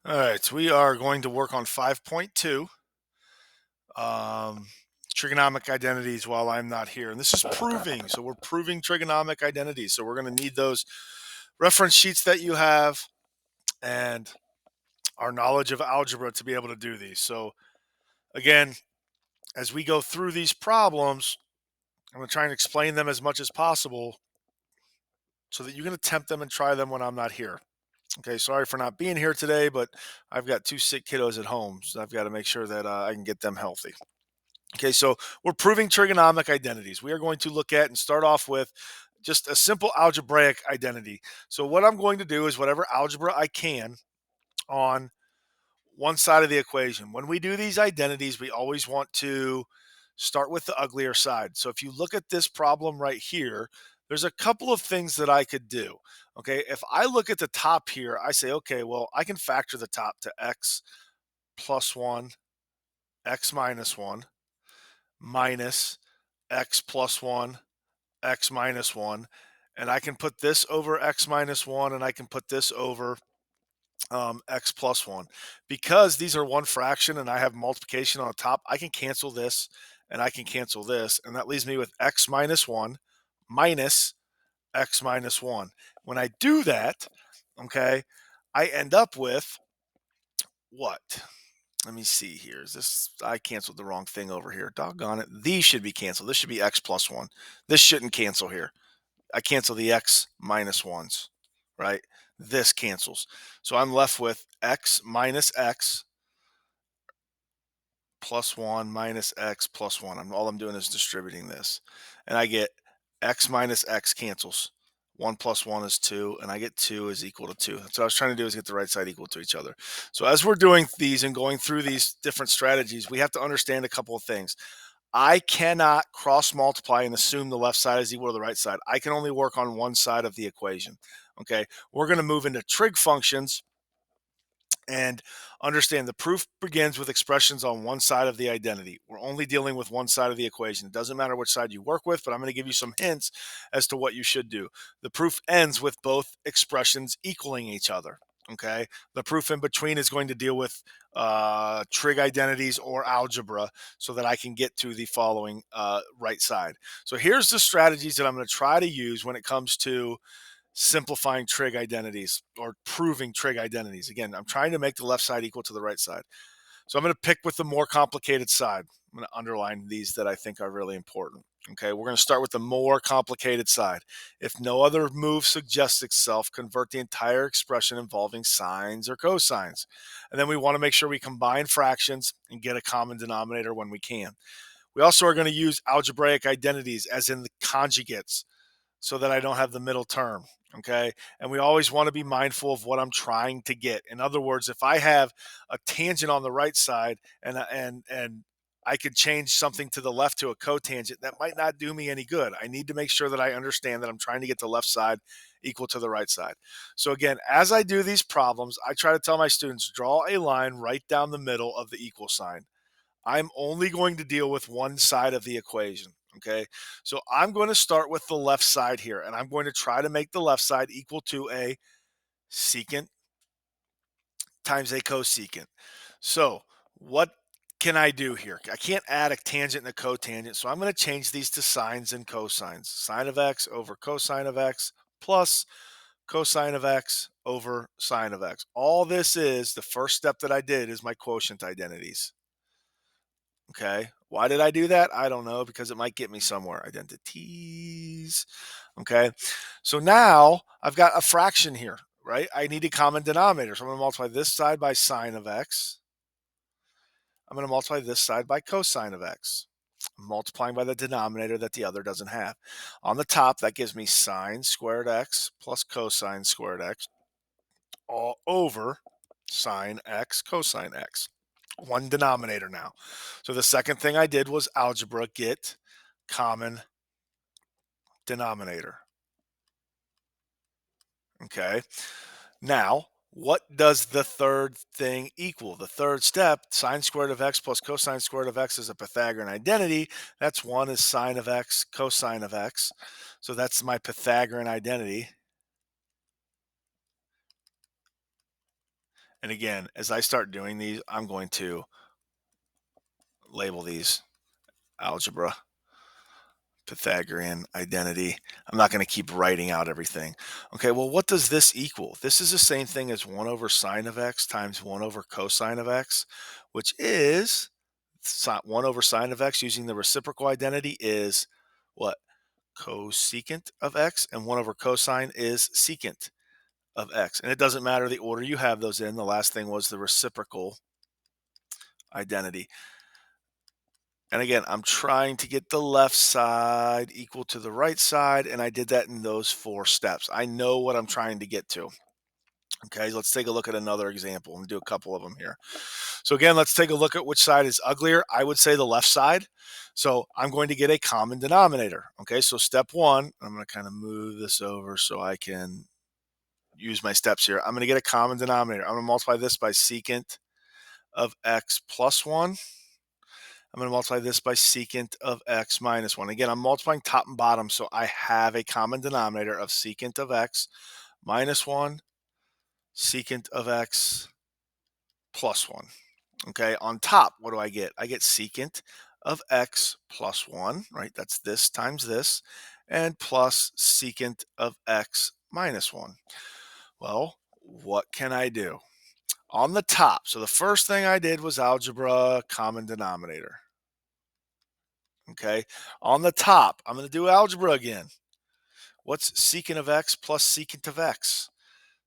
All right, so we are going to work on 5.2, um, trigonomic identities while I'm not here. And this is proving. So we're proving trigonomic identities. So we're going to need those reference sheets that you have and our knowledge of algebra to be able to do these. So again, as we go through these problems, I'm going to try and explain them as much as possible so that you can attempt them and try them when I'm not here. Okay, sorry for not being here today, but I've got two sick kiddos at home, so I've got to make sure that I can get them healthy. Okay, so we're proving trigonomic identities. We are going to look at and start off with just a simple algebraic identity. So what I'm going to do is whatever algebra I can on one side of the equation. When we do these identities, we always want to start with the uglier side. So if you look at this problem right here, there's a couple of things that I could do. Okay, if I look at the top here, I say, okay, well, I can factor the top to x plus 1, x minus 1, minus x plus 1, x minus 1. And I can put this over x minus 1, and I can put this over x plus 1. Because these are one fraction and I have multiplication on the top, I can cancel this and I can cancel this. And that leaves me with x minus 1 minus x minus 1. When I do that, okay, I end up with what? Let me see here. Is this, I canceled the wrong thing over here. Doggone it. These should be canceled. This should be x plus 1. This shouldn't cancel here. I cancel the x minus 1s, right? This cancels. So I'm left with x minus x plus 1 minus x plus 1. All I'm doing is distributing this. And I get x minus x cancels. 1 plus 1 is 2, and I get 2 is equal to 2. So what I was trying to do is get the right side equal to each other. So as we're doing these and going through these different strategies, we have to understand a couple of things. I cannot cross multiply and assume the left side is equal to the right side. I can only work on one side of the equation. Okay, we're going to move into trig functions and understand the proof begins with expressions on one side of the identity. We're only dealing with one side of the equation. It doesn't matter which side you work with, but I'm going to give you some hints as to what you should do. The proof ends with both expressions equaling each other. Okay, the proof in between is going to deal with trig identities or algebra so that I can get to the following right side. So here's the strategies that I'm going to try to use when it comes to simplifying trig identities or proving trig identities. Again, I'm trying to make the left side equal to the right side. So I'm going to pick with the more complicated side. I'm going to underline these that I think are really important. Okay, we're going to start with the more complicated side. If no other move suggests itself, convert the entire expression involving sines or cosines. And then we want to make sure we combine fractions and get a common denominator when we can. We also are going to use algebraic identities, as in the conjugates, so that I don't have the middle term. Okay. And we always want to be mindful of what I'm trying to get. In other words, if I have a tangent on the right side and I could change something to the left to a cotangent, that might not do me any good. I need to make sure that I understand that I'm trying to get the left side equal to the right side. So again, as I do these problems, I try to tell my students, draw a line right down the middle of the equal sign. I'm only going to deal with one side of the equation. Okay. So I'm going to start with the left side here, and I'm going to try to make the left side equal to a secant times a cosecant. So what can I do here? I can't add a tangent and a cotangent. So I'm going to change these to sines and cosines. Sine of x over cosine of x plus cosine of x over sine of x. All this is, the first step that I did is my quotient identities. Okay. Why did I do that? I don't know, because it might get me somewhere. Identities. Okay. So now I've got a fraction here, right? I need a common denominator. So I'm going to multiply this side by sine of x. I'm going to multiply this side by cosine of x. I'm multiplying by the denominator that the other doesn't have. On the top, that gives me sine squared x plus cosine squared x all over sine x cosine x. One denominator now. So the second thing I did was algebra, get common denominator. Okay. Now, what does the third thing equal? The third step, sine squared of x plus cosine squared of x, is a Pythagorean identity. That's 1 is sine of x cosine of x. So that's my Pythagorean identity. And again, as I start doing these, I'm going to label these algebra, Pythagorean, identity. I'm not going to keep writing out everything. Okay, well, what does this equal? This is the same thing as 1 over sine of x times 1 over cosine of x, which is 1 over sine of x using the reciprocal identity is what? Cosecant of x, and 1 over cosine is secant of x. And it doesn't matter the order you have those in. The last thing was the reciprocal identity. And again, I'm trying to get the left side equal to the right side, and I did that in those 4 steps. I know what I'm trying to get to. Okay, let's take a look at another example and do a couple of them here. So again, let's take a look at which side is uglier. I would say the left side. So I'm going to get a common denominator. Okay, so step 1, I'm going to kind of move this over so I can use my steps here. I'm going to get a common denominator. I'm going to multiply this by secant of x plus 1. I'm going to multiply this by secant of x minus 1. Again, I'm multiplying top and bottom, so I have a common denominator of secant of x minus 1, secant of x plus 1. Okay, on top, what do I get? I get secant of x plus 1, right? That's this times this, and plus secant of x minus 1. Well, what can I do? On the top, so the first thing I did was algebra common denominator. Okay, on the top, I'm going to do algebra again. What's secant of x plus secant of x?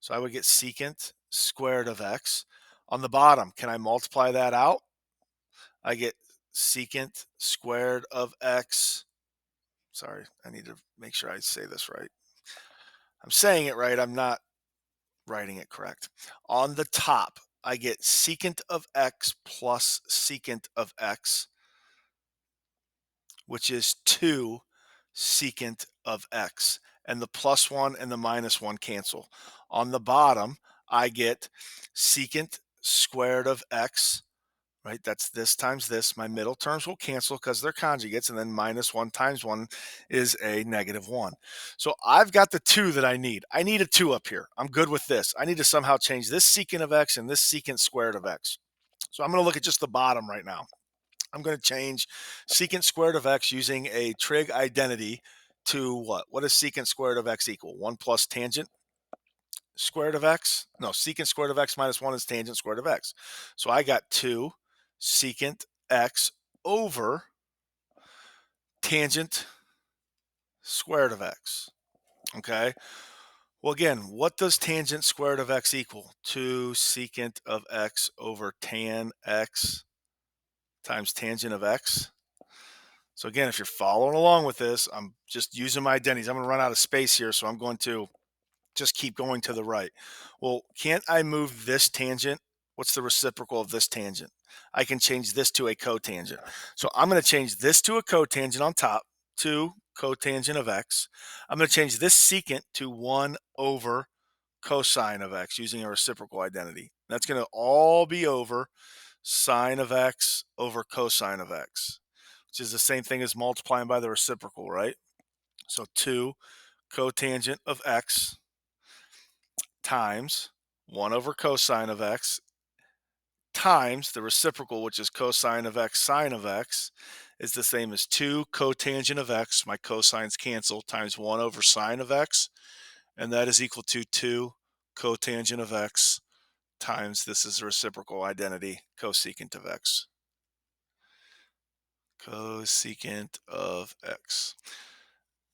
So I would get secant squared of x. On the bottom, can I multiply that out? I get secant squared of x. Sorry, I need to make sure I say this right. I'm saying it right. I'm not writing it correct. On the top, I get secant of x plus secant of x, which is 2 secant of x. And the plus 1 and the minus 1 cancel. On the bottom, I get secant squared of x, right? That's this times this. My middle terms will cancel because they're conjugates, and then minus 1 times 1 is a negative 1. So I've got the 2 that I need. I need a 2 up here. I'm good with this. I need to somehow change this secant of x and this secant squared of x. So I'm going to look at just the bottom right now. I'm going to change secant squared of x using a trig identity to what? What does secant squared of x equal? 1 plus tangent squared of x? No, secant squared of x minus 1 is tangent squared of x. So I got 2 secant x over tangent squared of x. Okay. Well, again, what does tangent squared of x equal? 2 secant of x over tan x times tangent of x. So again, if you're following along with this, I'm just using my identities. I'm going to run out of space here, so I'm going to just keep going to the right. Well, can't I move this tangent? What's the reciprocal of this tangent? I can change this to a cotangent. So I'm going to change this to a cotangent on top, 2 cotangent of x. I'm going to change this secant to 1 over cosine of x using a reciprocal identity. That's going to all be over sine of x over cosine of x, which is the same thing as multiplying by the reciprocal, right? So 2 cotangent of x times 1 over cosine of x times the reciprocal, which is cosine of x sine of x, is the same as 2 cotangent of x, my cosines cancel, times 1 over sine of x, and that is equal to 2 cotangent of x times, this is the reciprocal identity, cosecant of x. Cosecant of x.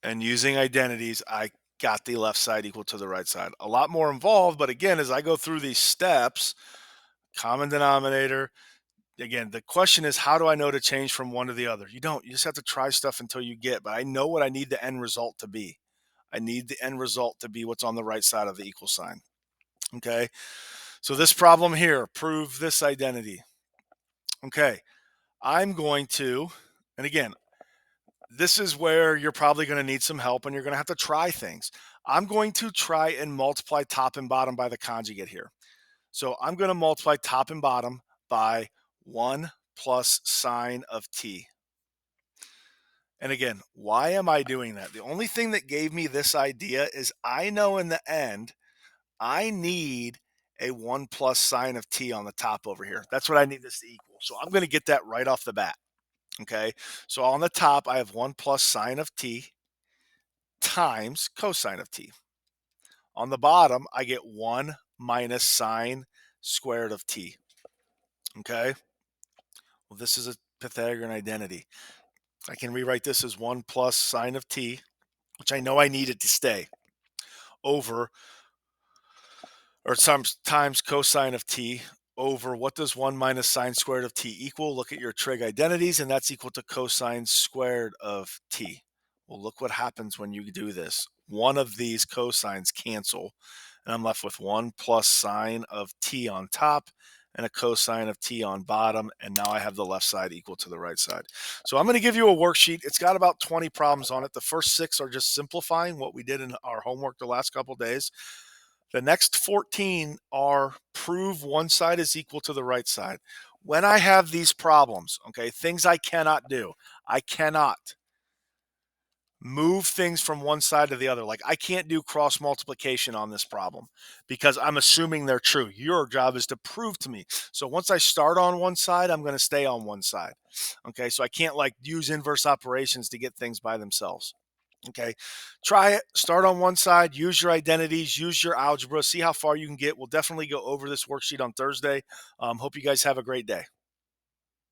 And using identities, I got the left side equal to the right side. A lot more involved, but again, as I go through these steps, common denominator, again, the question is, how do I know to change from one to the other? You don't. You just have to try stuff until you get, but I know what I need the end result to be. I need the end result to be what's on the right side of the equal sign. Okay. So this problem here, prove this identity. Okay. I'm going to, and again, this is where you're probably going to need some help and you're going to have to try things. I'm going to try and multiply top and bottom by the conjugate here. So I'm going to multiply top and bottom by 1 plus sine of t. And again, why am I doing that? The only thing that gave me this idea is I know in the end, I need a 1 plus sine of t on the top over here. That's what I need this to equal. So I'm going to get that right off the bat. Okay. So on the top, I have 1 plus sine of t times cosine of t. On the bottom, I get 1 minus sine squared of t. Okay. Well, this is a Pythagorean identity. I can rewrite this as 1 plus sine of t, which I know I need it to stay, over, or times cosine of t over, what does 1 minus sine squared of t equal? Look at your trig identities, and that's equal to cosine squared of t. Well, look what happens when you do this. One of these cosines cancel, and I'm left with 1 plus sine of t on top and a cosine of t on bottom, and now I have the left side equal to the right side. So I'm going to give you a worksheet. It's got about 20 problems on it. The first 6 are just simplifying what we did in our homework the last couple days. The next 14 are prove one side is equal to the right side. When I have these problems, okay, things I cannot do, I cannot move things from one side to the other. Like I can't do cross multiplication on this problem because I'm assuming they're true. Your job is to prove to me. So once I start on one side, I'm going to stay on one side. Okay, so I can't like use inverse operations to get things by themselves. Okay, try it. Start on one side, use your identities, use your algebra, see how far you can get. We'll definitely go over this worksheet on Thursday. Hope you guys have a great day.